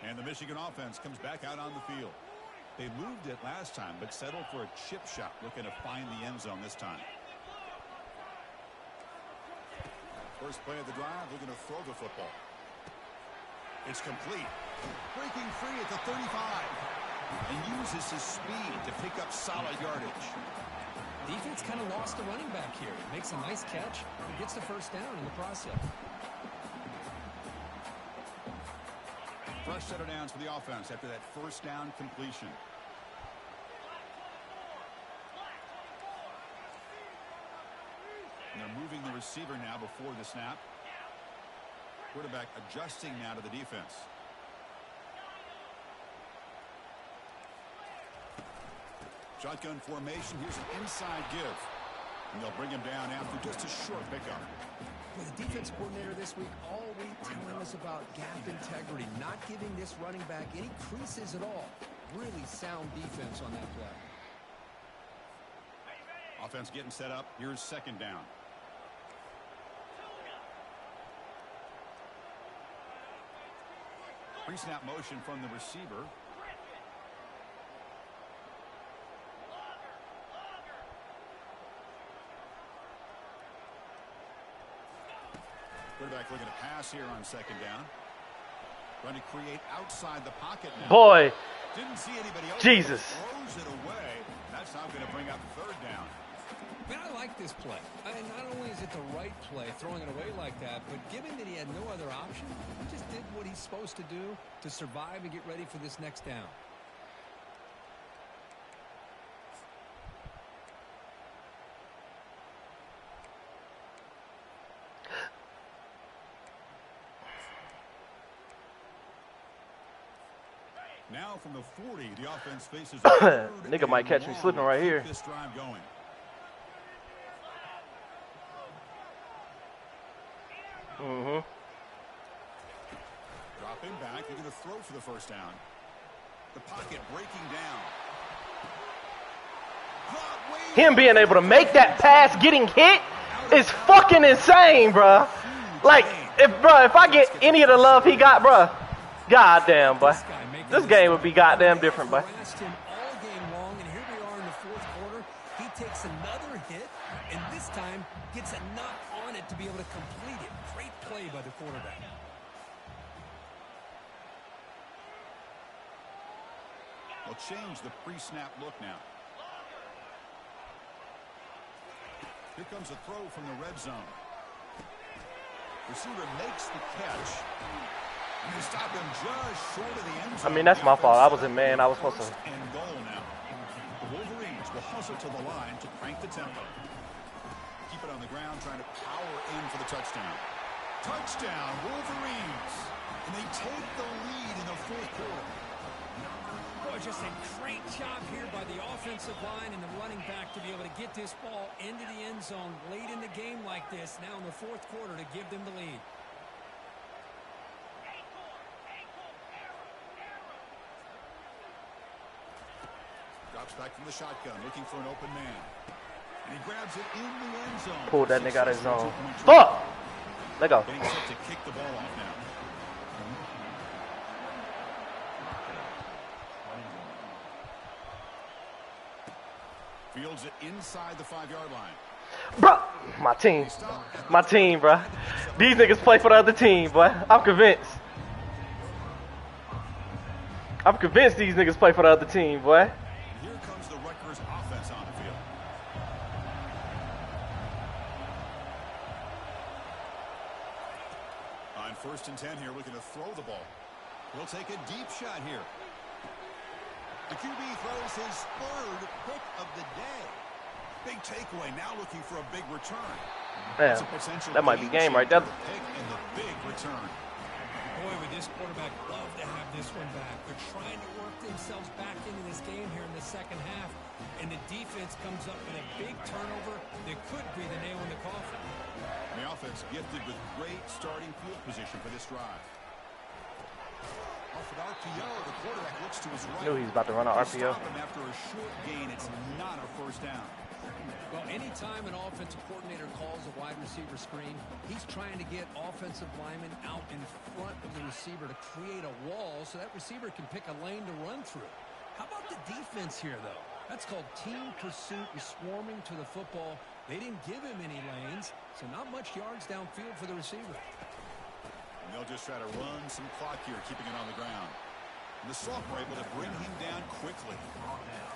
[SPEAKER 3] And the Michigan offense comes back out on the field. They moved it last time, but settled for a chip shot, looking to find the end zone this time. First play of the drive, they're going to throw the football. It's complete. Breaking free at the 35. And uses his speed to pick up solid yardage.
[SPEAKER 4] Defense kind of lost the running back here. Makes a nice catch, but gets the first down in the process.
[SPEAKER 3] Fresh set of downs for the offense after that first down completion. And they're moving the receiver now before the snap. Quarterback adjusting now to the defense. Shotgun formation. Here's an inside give. And they'll bring him down after just a short pickup.
[SPEAKER 4] Well, the defense coordinator this week all week telling us about gap integrity, not giving this running back any creases at all. Really sound defense on that play.
[SPEAKER 3] Offense getting set up. Here's second down. Pre-snap motion from the receiver. Quarterback looking to pass here on second down. Trying to create outside the pocket now.
[SPEAKER 2] Boy,
[SPEAKER 3] Didn't see anybody else.
[SPEAKER 2] Jesus.
[SPEAKER 3] Throws it away. That's now going to bring up third down.
[SPEAKER 4] Man, I like this play. Not only is it the right play, throwing it away like that, but given that he had no other option, he just did what he's supposed to do to survive and get ready for this next down.
[SPEAKER 3] Now from the 40, the offense faces
[SPEAKER 2] Nigga might catch me slipping right here.
[SPEAKER 3] This drive going. Dropping back, they're going to throw for the first down. The pocket breaking down.
[SPEAKER 2] Him being able to make that pass getting hit is fucking insane, bruh. Like, if I get any of the love he got, bruh, goddamn, boy. This game would be goddamn different, boy.
[SPEAKER 4] Harassed him all game long, and here we are in the fourth quarter. He takes another hit, and this time gets enough on it to be able to complete it. Great play by the quarterback.
[SPEAKER 3] They'll change the pre-snap look now. Here comes a throw from the red zone. Receiver makes the catch. And they stop him just short of the end zone.
[SPEAKER 2] I mean, that's my fault. I was in man. I was supposed to.
[SPEAKER 3] And goal now. The Wolverines will hustle to the line to crank the tempo. Keep it on the ground, trying to power in for the touchdown. Touchdown, Wolverines. And they take the lead in the fourth quarter.
[SPEAKER 4] Boy, just a great job here by the offensive line and the running back to be able to get this ball into the end zone late in the game like this, now in the fourth quarter, to give them the lead.
[SPEAKER 3] Drops back from the shotgun, looking for an open man. And he grabs it in the end zone.
[SPEAKER 2] Pulled that nigga out of his zone. Fuck! Let go.
[SPEAKER 3] Getting set to kick the ball off now. Fields it inside the 5-yard line.
[SPEAKER 2] Bro, my team, bro. These niggas play for the other team, boy. I'm convinced. I'm convinced these niggas play for the other team, boy.
[SPEAKER 3] Here comes the Rutgers offense on the field. On 1st and 10 here, looking to throw the ball. He'll take a deep shot here. The QB throws his 3rd pick of the day. Big takeaway, now looking for a big return.
[SPEAKER 2] Man, that might be game right there.
[SPEAKER 3] Pick and the big return.
[SPEAKER 4] Boy, would this quarterback love to have this one back. They're trying to work themselves back into this game here in the second half, and the defense comes up with a big turnover that could be the nail in the coffin.
[SPEAKER 3] The offense gifted with great starting field position for this drive. Off an RPO, the quarterback looks to his right.
[SPEAKER 2] Knew he was about to run an RPO.
[SPEAKER 3] Stop him after a short gain. It's not a first down.
[SPEAKER 4] Well, anytime an offensive coordinator calls a wide receiver screen, he's trying to get offensive linemen out in front of the receiver to create a wall so that receiver can pick a lane to run through. How about the defense here, though? That's called team pursuit and swarming to the football. They didn't give him any lanes, so not much yards downfield for the receiver.
[SPEAKER 3] And they'll just try to run some clock here, keeping it on the ground. And the sophomore able to bring him down quickly.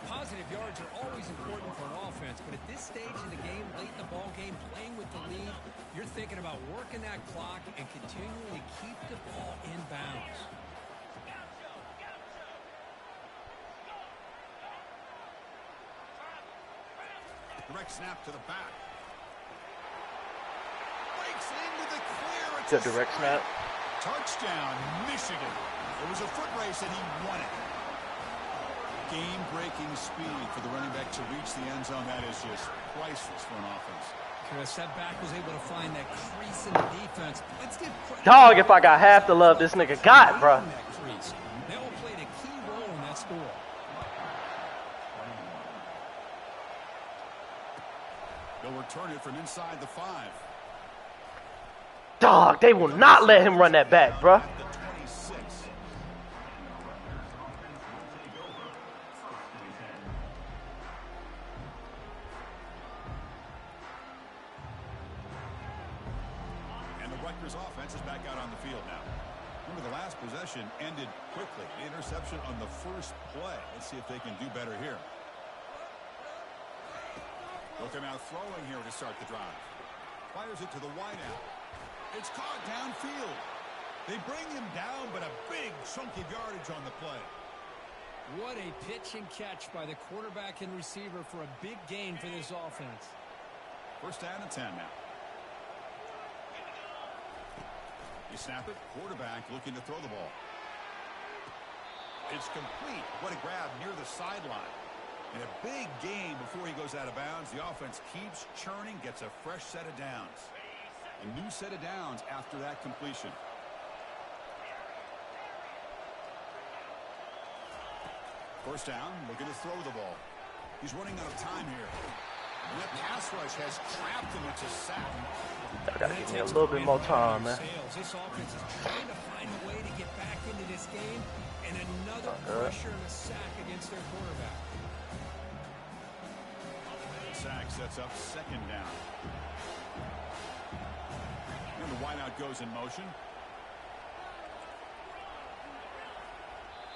[SPEAKER 4] Positive yards are always important for an offense, but at this stage in the game, late in the ball game, playing with the lead, you're thinking about working that clock and continuing to keep the ball in bounds.
[SPEAKER 3] Direct snap to the back. Breaks into the clear. It's
[SPEAKER 2] Good direct snap.
[SPEAKER 3] Touchdown, Michigan. It was a foot race and he won it. Game-breaking speed for the running back to reach the end zone. That is just priceless for an offense.
[SPEAKER 4] Chris, that back was able to find that crease in the defense. Let's give credit.
[SPEAKER 2] Dog, if I got half the love this nigga got, bro.
[SPEAKER 4] They all played a key role in that score.
[SPEAKER 3] They'll return it from inside the 5.
[SPEAKER 2] Dog, they will not let him run that back, bro.
[SPEAKER 3] The 26. And the Rutgers offense is back out on the field now. Remember, the last possession ended quickly. The interception on the first play. Let's see if they can do better here. They'll come out throwing here to start the drive. Fires it to the wideout. It's caught downfield. They bring him down, but a big chunk of yardage on the play.
[SPEAKER 4] What a pitch and catch by the quarterback and receiver for a big gain for this offense.
[SPEAKER 3] 1st down and 10 now. You snap it. Quarterback looking to throw the ball. It's complete. What a grab near the sideline. And a big gain before he goes out of bounds. The offense keeps churning, gets a fresh set of downs. A new set of downs after that completion. First down, looking to throw the ball. He's running out of time here. And that pass rush has trapped him into sack.
[SPEAKER 2] I gotta give me a little bit more time, man.
[SPEAKER 4] This offense is trying to find a way to get back into this game, and another pressure and a sack against their quarterback.
[SPEAKER 3] Sack sets up 2nd down. And the wideout goes in motion.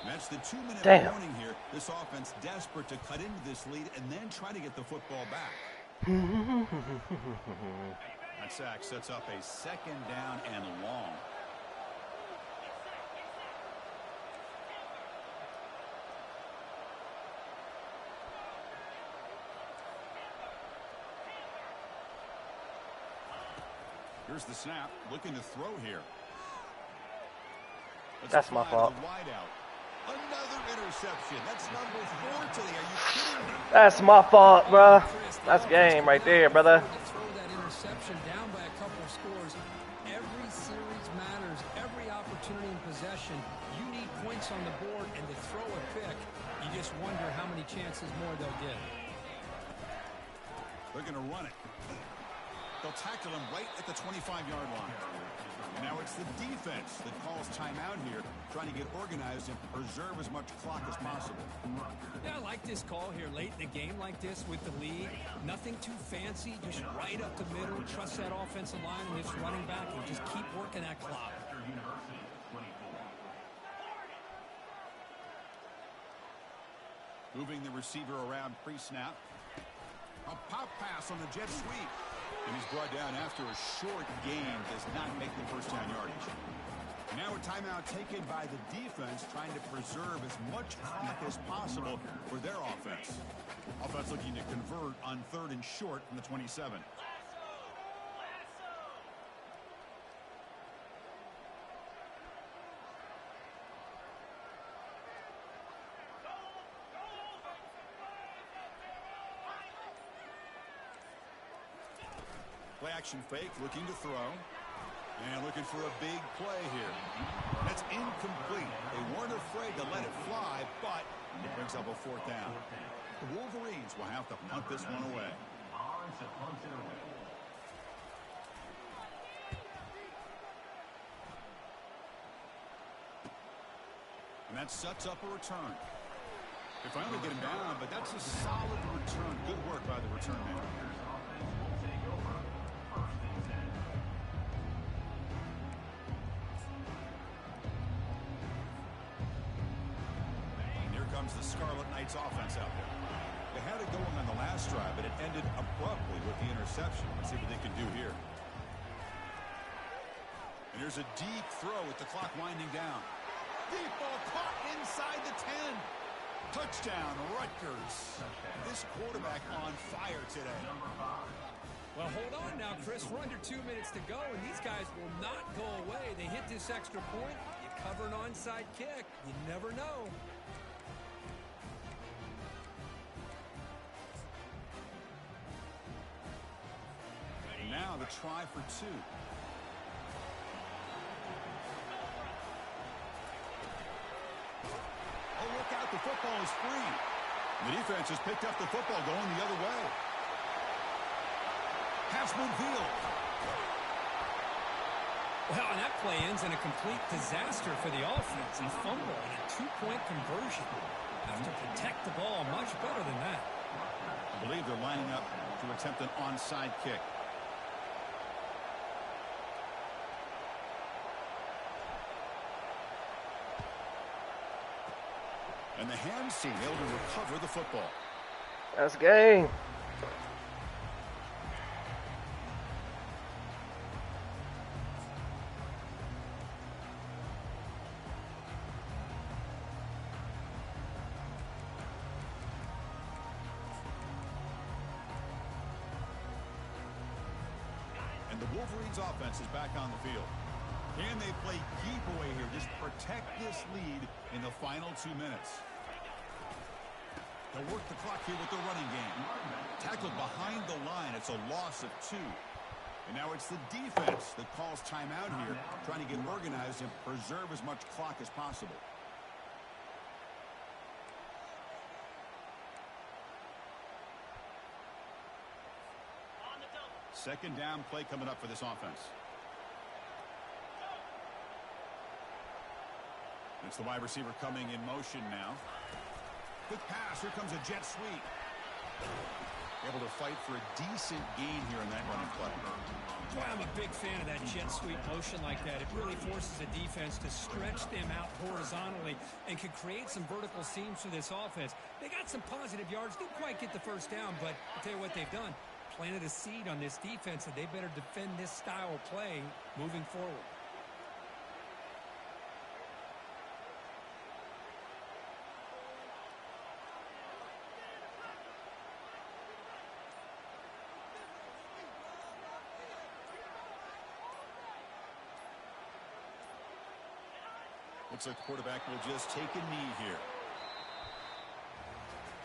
[SPEAKER 3] And that's the 2-minute warning here. This offense desperate to cut into this lead and then try to get the football back. That sack sets up a 2nd down and long. Here's the snap, looking to throw here.
[SPEAKER 2] That's my fault.
[SPEAKER 3] Another interception. That's number 4 today. Are you kidding me?
[SPEAKER 2] That's my fault, bro. That's game right there, brother.
[SPEAKER 4] Throw that interception down by a couple of scores. Every series matters. Every opportunity in possession. You need points on the board, and to throw a pick, you just wonder how many chances more they'll get.
[SPEAKER 3] They're going to run it. They'll tackle him right at the 25-yard line. Now it's the defense that calls timeout here, trying to get organized and preserve as much clock as possible.
[SPEAKER 4] Yeah, I like this call here late in the game like this with the lead. Nothing too fancy, just right up the middle. Trust that offensive line and just running back and just keep working that clock.
[SPEAKER 3] Moving the receiver around pre-snap. A pop pass on the jet sweep. And he's brought down after a short gain. Does not make the first down yardage. Now a timeout taken by the defense, trying to preserve as much clock as possible for their offense. Offense looking to convert on 3rd and short from the 27. Play action fake, looking to throw. And looking for a big play here. That's incomplete. They weren't afraid to let it fly, but it brings up a 4th down. The Wolverines will have to punt this one away. And that sets up a return. They finally get him down, but that's a solid return. Good work by the return man. The Scarlet Knights offense out there. They had it going on the last drive, but it ended abruptly with the interception. Let's see what they can do here. And here's a deep throw with the clock winding down. Deep ball caught inside the 10. Touchdown, Rutgers. This quarterback on fire today.
[SPEAKER 4] Well, hold on now, Chris. We're under 2 minutes to go, and these guys will not go away. They hit this extra point. You cover an onside kick. You never know.
[SPEAKER 3] Now the try for 2. Oh, look out. The football is free. The defense has picked up the football going the other way. Passman field.
[SPEAKER 4] Well, and that play ends in a complete disaster for the offense. A fumble and a 2-point conversion. Have to protect the ball much better than that.
[SPEAKER 3] I believe they're lining up to attempt an onside kick. And the hands team able to recover the football.
[SPEAKER 2] That's game.
[SPEAKER 3] And the Wolverines offense is back on the field. Can they play keep away here? Just protect this lead in the final 2 minutes. They'll work the clock here with the running game. Tackled behind the line. It's a loss of 2. And now it's the defense that calls timeout here, trying to get organized and preserve as much clock as possible. Second down play coming up for this offense. It's the wide receiver coming in motion now. Quick pass. Here comes a jet sweep. Able to fight for a decent gain here in that running play.
[SPEAKER 4] Well, I'm a big fan of that jet sweep motion like that. It really forces the defense to stretch them out horizontally and can create some vertical seams for this offense. They got some positive yards. Didn't quite get the first down, but I'll tell you what they've done. Planted a seed on this defense that they better defend this style of play moving forward.
[SPEAKER 3] Looks like the quarterback will just take a knee here.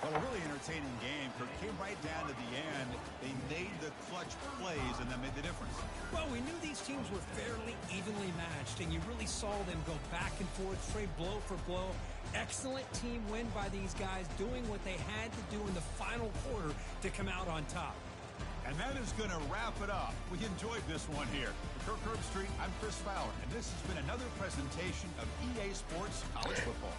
[SPEAKER 3] Well, a really entertaining game. It came right down to the end. They made the clutch plays, and that made the difference.
[SPEAKER 4] Well, we knew these teams were fairly evenly matched, and you really saw them go back and forth, trade blow for blow. Excellent team win by these guys, doing what they had to do in the final quarter to come out on top.
[SPEAKER 3] And that is going to wrap it up. We enjoyed this one here. For Kirk Herbstreit, I'm Chris Fowler, and this has been another presentation of EA Sports College Football.